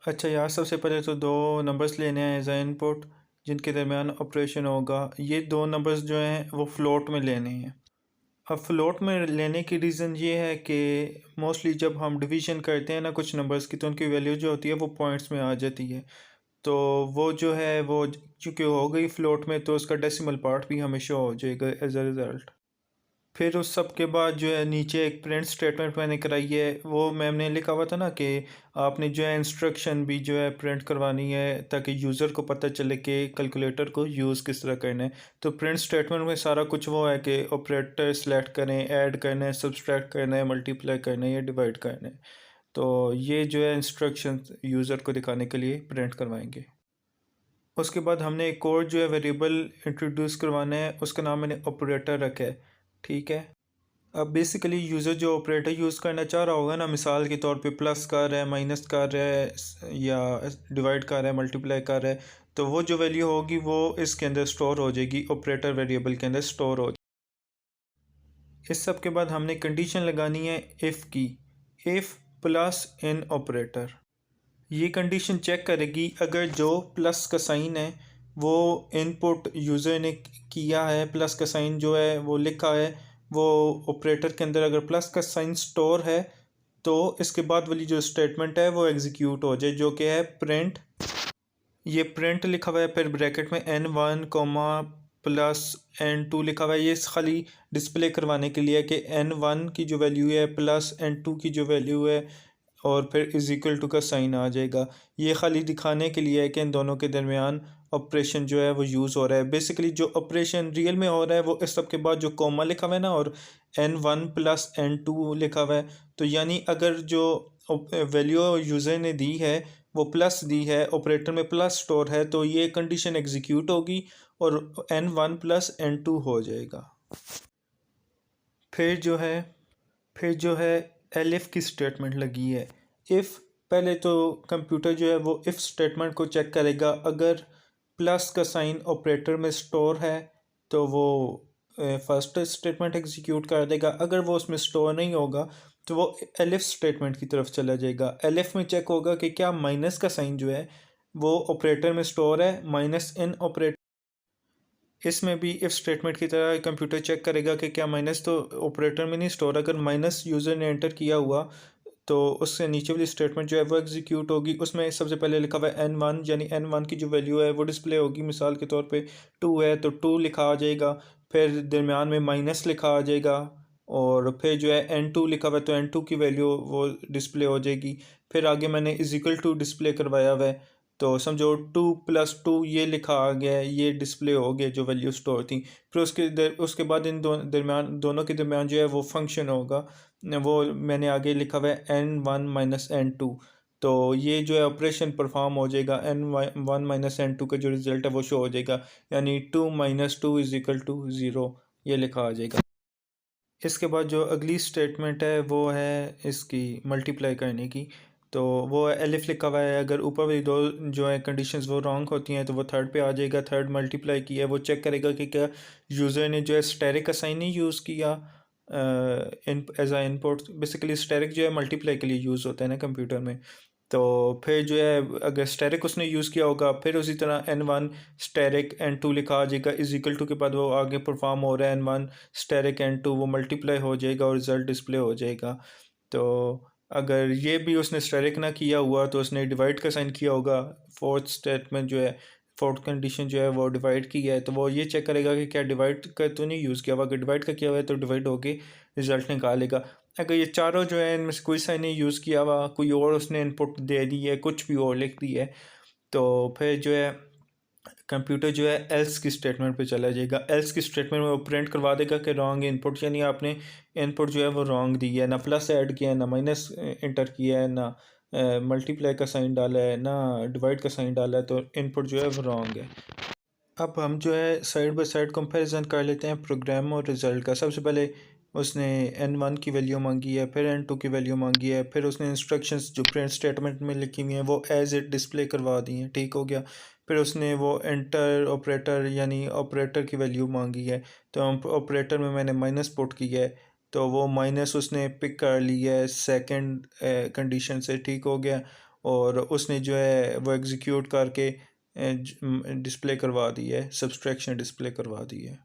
अच्छा यार, सबसे पहले तो दो नंबर्स लेने हैं एज आ इनपुट जिनके दरमियान ऑपरेशन होगा। ये दो नंबर्स जो हैं वो फ्लोट में लेने हैं। अब फ्लोट में लेने की रीज़न ये है कि मोस्टली जब हम डिवीज़न करते हैं ना कुछ नंबर्स की, तो उनकी वैल्यू जो होती है वो पॉइंट्स में आ जाती है। तो वो जो है वो चूँकि हो गई फ्लोट में, तो उसका डेसिमल पार्ट भी हमेशा हो जाएगा एज अ रिज़ल्ट। फिर उस सब के बाद जो है नीचे एक प्रिंट स्टेटमेंट मैंने कराई है। वो मैम ने लिखा हुआ था ना कि आपने जो है इंस्ट्रक्शन भी जो है प्रिंट करवानी है ताकि यूज़र को पता चले कि कैलकुलेटर को यूज़ किस तरह करना है। तो प्रिंट स्टेटमेंट में सारा कुछ वो है कि ऑपरेटर सेलेक्ट करें, ऐड करना है, सब्सट्रैक्ट करना है, मल्टीप्लाई करना है या डिवाइड करना है। तो ये जो है इंस्ट्रक्शन यूज़र को दिखाने के लिए प्रिंट करवाएंगे। उसके बाद हमने एक और जो है वेरिएबल इंट्रोड्यूस करवाना है, उसका नाम मैंने ऑपरेटर रखा है। ठीक है। अब बेसिकली यूज़र जो ऑपरेटर यूज़ करना चाह रहा होगा ना, मिसाल के तौर पे प्लस कर रहा है, माइनस कर रहा है, या डिवाइड कर रहा है, मल्टीप्लाई कर रहा है, तो वो जो वैल्यू होगी वो इसके अंदर स्टोर हो जाएगी, ऑपरेटर वेरिएबल के अंदर स्टोर हो। इस सब के बाद हमने कंडीशन लगानी है इफ़ की, इफ़ प्लस इन ऑपरेटर। ये कंडीशन चेक करेगी अगर जो प्लस का साइन है वो इनपुट यूज़र ने किया है, प्लस का साइन जो है वो लिखा है, वो ऑपरेटर के अंदर अगर प्लस का साइन स्टोर है, तो इसके बाद वाली जो स्टेटमेंट है वो एग्जीक्यूट हो जाए, जो कि है प्रिंट। ये प्रिंट लिखा हुआ है, फिर ब्रैकेट में n1 कोमा प्लस n2 लिखा हुआ है। ये खाली डिस्प्ले करवाने के लिए है कि n1 की जो वैल्यू है प्लस n2 की जो वैल्यू है, और फिर इज इक्वल टू का साइन आ जाएगा। ये खाली दिखाने के लिए है कि इन दोनों के दरमियान ऑपरेशन जो है वो यूज़ हो रहा है। बेसिकली जो ऑपरेशन रियल में हो रहा है वो इस सब के बाद जो कॉमा लिखा हुआ है ना, और n1 प्लस n2 लिखा हुआ है, तो यानी अगर जो वैल्यू यूज़र ने दी है वो प्लस दी है, ऑपरेटर में प्लस स्टोर है, तो ये कंडीशन एग्जीक्यूट होगी और n1 प्लस n2 हो जाएगा। फिर जो है फिर जो है एलिफ की स्टेटमेंट लगी है। इफ़, पहले तो कंप्यूटर जो है वो इफ़ स्टेटमेंट को चेक करेगा। अगर प्लस का साइन ऑपरेटर में स्टोर है तो वो फर्स्ट स्टेटमेंट एग्जीक्यूट कर देगा। अगर वो उसमें स्टोर नहीं होगा तो वो एलिफ स्टेटमेंट की तरफ चला जाएगा। एलिफ में चेक होगा कि क्या माइनस का साइन जो है वो ऑपरेटर में स्टोर है, माइनस इन ऑपरेटर। इसमें भी इफ़ स्टेटमेंट की तरह कंप्यूटर चेक करेगा कि क्या माइनस तो ऑपरेटर में नहीं स्टोर। अगर माइनस यूज़र ने एंटर किया हुआ तो उससे नीचे वाली स्टेटमेंट जो है वो एग्जीक्यूट होगी। उसमें सबसे पहले लिखा हुआ है n1, यानी n1 की जो वैल्यू है वो डिस्प्ले होगी। मिसाल के तौर पे 2 है तो 2 लिखा आ जाएगा, फिर दरमियान में माइनस लिखा आ जाएगा, और फिर जो है n2 लिखा हुआ है तो n2 की वैल्यू वो डिस्प्ले हो जाएगी। फिर आगे मैंने इजिकल टू डिस्प्ले करवाया हुआ है, तो समझो 2+2 ये लिखा आ गया है, ये डिस्प्ले हो गया जो वैल्यू स्टोर थी। फिर उसके बाद इन दोनों के दरमियान जो है वो फंक्शन होगा। वो मैंने आगे लिखा हुआ है n1 माइनस n2। तो ये जो है ऑपरेशन परफॉर्म हो जाएगा, n1 माइनस n2 का जो रिज़ल्ट है वो शो हो जाएगा, यानी 2 - 2 इज इक्वल टू 0, ये लिखा आ जाएगा। इसके बाद जो अगली स्टेटमेंट है वो है इसकी मल्टीप्लाई करने की। तो वो एलिफ लिखा हुआ है। अगर ऊपर वाली दो जो है कंडीशंस वो रॉन्ग होती हैं तो वो थर्ड पे आ जाएगा। थर्ड मल्टीप्लाई की है, वो चेक करेगा कि क्या यूज़र ने जो है स्टेरिक का साइन नहीं यूज़ किया इन एज आ इनपुट। बेसिकली स्टेरिक जो है मल्टीप्लाई के लिए यूज़ होता है ना कंप्यूटर में। तो फिर जो है अगर स्टेरिक उसने यूज़ किया होगा, फिर उसी तरह n1 स्टेरिक n2 लिखा आ जाएगा। इजिकल टू के बाद वो आगे परफॉर्म हो रहा है n1 स्टेरिक n2, वो मल्टीप्लाई हो जाएगा और रिज़ल्ट डिस्प्ले हो जाएगा। तो अगर ये भी उसने स्टेरिक ना किया हुआ तो उसने डिवाइड का साइन किया होगा। फोर्थ स्टेटमेंट जो है, फोर्थ कंडीशन जो है वो डिवाइड की है, तो वो ये चेक करेगा कि क्या डिवाइड का तो नहीं यूज़ किया हुआ। अगर डिवाइड का किया हुआ है तो डिवाइड होके रिज़ल्ट निकालेगा। अगर ये चारों जो है इनमें से कोई सा नहीं यूज़ किया हुआ, कोई और उसने इनपुट दे दी है, कुछ भी और लिख दी है, तो फिर जो है कंप्यूटर जो है एल्स की स्टेटमेंट पे चला जाएगा। एल्स की स्टेटमेंट में वो प्रिंट करवा देगा कि रॉन्ग इनपुट, यानी आपने इनपुट जो है वो रॉन्ग दी है, ना प्लस ऐड किया है, ना माइनस इंटर किया है, ना मल्टीप्लाई का साइन डाला है, ना डिवाइड का साइन डाला है, तो इनपुट जो है वो रॉन्ग है। अब हम जो है साइड बाय साइड कंपैरिजन कर लेते हैं प्रोग्राम और रिज़ल्ट का। सबसे पहले उसने n1 की वैल्यू मांगी है, फिर n2 की वैल्यू मांगी है, फिर उसने इंस्ट्रक्शंस जो प्रिंट स्टेटमेंट में लिखी हुई हैं वो एज इट डिस्प्ले करवा दी हैं। ठीक हो गया। फिर उसने वो एंटर ऑपरेटर यानी ऑपरेटर की वैल्यू मांगी है, तो ऑपरेटर में मैंने माइनस पुट किया है, तो वो माइनस उसने पिक कर लिया है सेकंड कंडीशन से। ठीक हो गया। और उसने जो है वो एग्जीक्यूट करके डिस्प्ले करवा दी है, सब्सट्रैक्शन डिस्प्ले करवा दी है।